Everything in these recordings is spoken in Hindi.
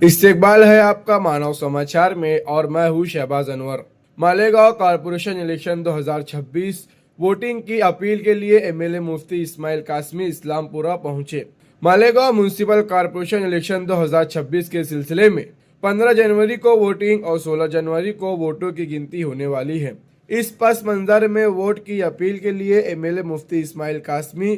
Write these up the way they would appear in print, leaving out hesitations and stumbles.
इस्तेकबाल है आपका मानव समाचार में और मैं हूँ Shahbaz Anwar. Malegaon corporation election 2026 voting की अपील के लिए एमएलए मुफ्ती इस्माइल कासमी इस्लामपुरा पहुंचे। मालेगांव म्युनिसिपल कॉरपोरेशन इलेक्शन 2026 के सिलसिले में 15 जनवरी को वोटिंग और 16 जनवरी को वोटों की गिनती होने वाली है। इस पस मंजर में वोट की अपील के लिए एमएलए मुफ्ती इस्माइल कासमी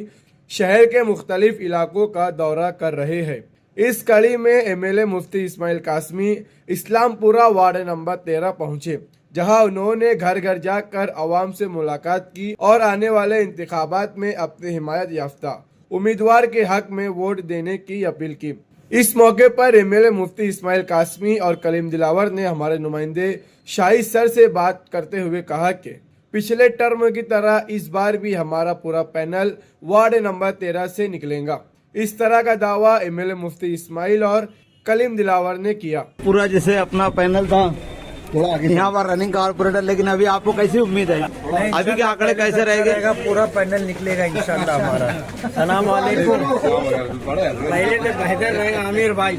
शहर के मुख्तलिफ इलाकों का दौरा कर रहे हैं। इस कड़ी में MLA Mufti Ismail Qasmi Islampura ward number 13 पहुंचे, जहां उन्होंने घर घर जाकर अवाम से मुलाकात की और आने वाले इंतखाबात में अपने हिमायत याफ्ता उम्मीदवार के हक में वोट देने की अपील की। इस मौके पर एमएलए मुफ्ती इस्माइल कासमी और कलीम दिलावर ने हमारे नुमाइंदे शाहिद सर से बात करते हुए कहा कि पिछले टर्म की तरह इस बार भी हमारा पूरा पैनल वार्ड नंबर 13 से निकलेगा। इस तरह का दावा एमएलए मुफ्ती इस्माइल और कलीम दिलावर ने किया। पूरा जैसे अपना पैनल था थोड़ा आगे यहाँ पर रनिंग कारपोरेटर, लेकिन अभी आपको कैसी उम्मीद है? अभी के आंकड़े कैसे रहेगा? पूरा पैनल निकलेगा इंशाल्लाह हमारा। सलाम वालेकुम। पहले तो बेहतर रहेगा आमिर भाई।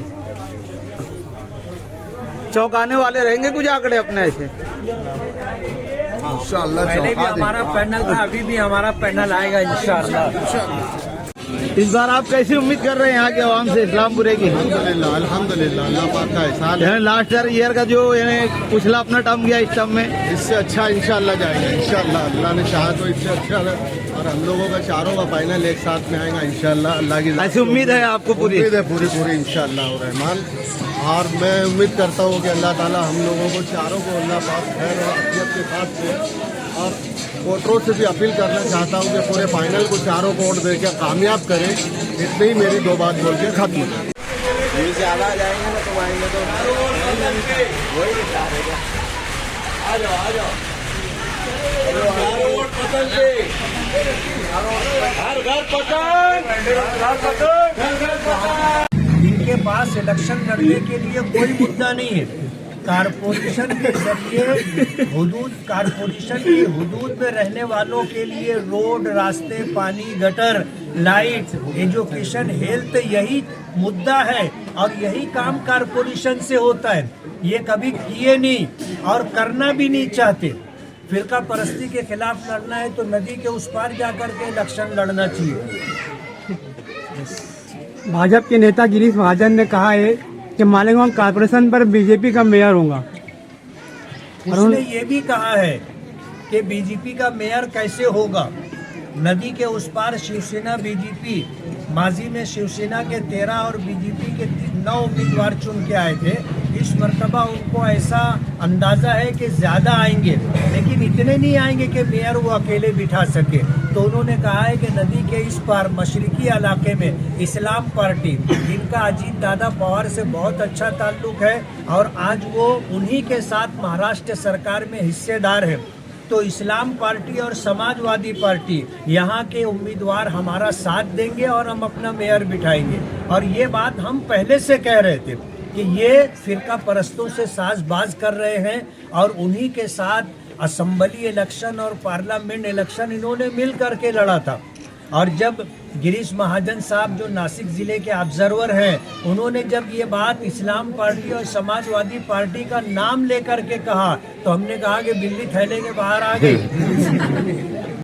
चौंकाने वाले रहेंगे कुछ आंकड़े अपने ऐसे? इंशाल्लाह पहले भी हमारा पैनल था, अभी भी हमारा पैनल आएगा इंशाल्लाह। इस बार आप कैसी उम्मीद कर रहे हैं यहाँ के आवाम से इस्लामपुरे की? अल्हम्दुलिल्लाह अल्लाह पाक का एहसान है। लास्ट ईयर का जो पिछला अपना टर्म गया, इस टर्म में इससे अच्छा इंशाल्लाह जाएगा। इंशाल्लाह अल्लाह ने चाहा तो इससे अच्छा और हम लोगों का चारों का फाइनल एक साथ में आएगा इंशाल्लाह। अल्लाह की ऐसी उम्मीद है आपको? पूरी उम्मीद है, पूरी इंशाल्लाह रहमान। और मैं उम्मीद करता हूँ कि अल्लाह ताला हम लोगों को चारों को अल्लाह पाक खैर और अफियत के साथ दे। और वोटरों से भी अपील करना चाहता हूँ कि पूरे फाइनल को चारों को वोट देकर कामयाब करें। इतनी ही मेरी दो बात बोल के खत्म करें। ज्यादा जाएंगे ना तो आएंगे तो वही रहेगा। आ जाओ इनके पास इलेक्शन लड़ने के लिए कोई मुद्दा नहीं है। कारपोरेशन के जरिए कारपोरेशन की हुदूद में रहने वालों के लिए रोड, रास्ते, पानी, गटर, लाइट, एजुकेशन, हेल्थ, यही मुद्दा है और यही काम कारपोरेशन से होता है। ये कभी किए नहीं और करना भी नहीं चाहते। फिरका परस्ती के खिलाफ लड़ना है तो नदी के उस पार जाकर के इलेक्शन लड़ना चाहिए। भाजपा के नेता गिरीश महाजन ने कहा है कि मालेगांव कॉर्पोरेशन पर बीजेपी का मेयर होगा। उसने ये भी कहा है कि बीजेपी का मेयर कैसे होगा। नदी के उस पार शिवसेना बीजेपी माजी में शिवसेना के 13 और बीजेपी के 9 उम्मीदवार चुन के आए थे। इस मर्तबा उनको ऐसा अंदाजा है कि ज्यादा आएंगे, लेकिन इतने नहीं आएंगे कि मेयर वो अकेले बिठा सके। तो उन्होंने कहा है कि नदी के इस पार मशरकी इलाके में इस्लाम पार्टी, जिनका अजीत दादा पवार से बहुत अच्छा ताल्लुक है और आज वो उन्हीं के साथ महाराष्ट्र सरकार में हिस्सेदार है, तो इस्लाम पार्टी और समाजवादी पार्टी यहाँ के उम्मीदवार हमारा साथ देंगे और हम अपना मेयर बिठाएंगे। और ये बात हम पहले से कह रहे थे कि ये फिरका परस्तों से साजबाज कर रहे हैं और उन्हीं के साथ असेंबली इलेक्शन और पार्लियामेंट इलेक्शन इन्होंने मिल करके लड़ा था। और जब गिरीश महाजन साहब जो नासिक जिले के ऑब्जर्वर हैं, उन्होंने जब ये बात इस्लाम पार्टी और समाजवादी पार्टी का नाम लेकर के कहा तो हमने कहा कि बिल्ली थैले के बाहर आ गई।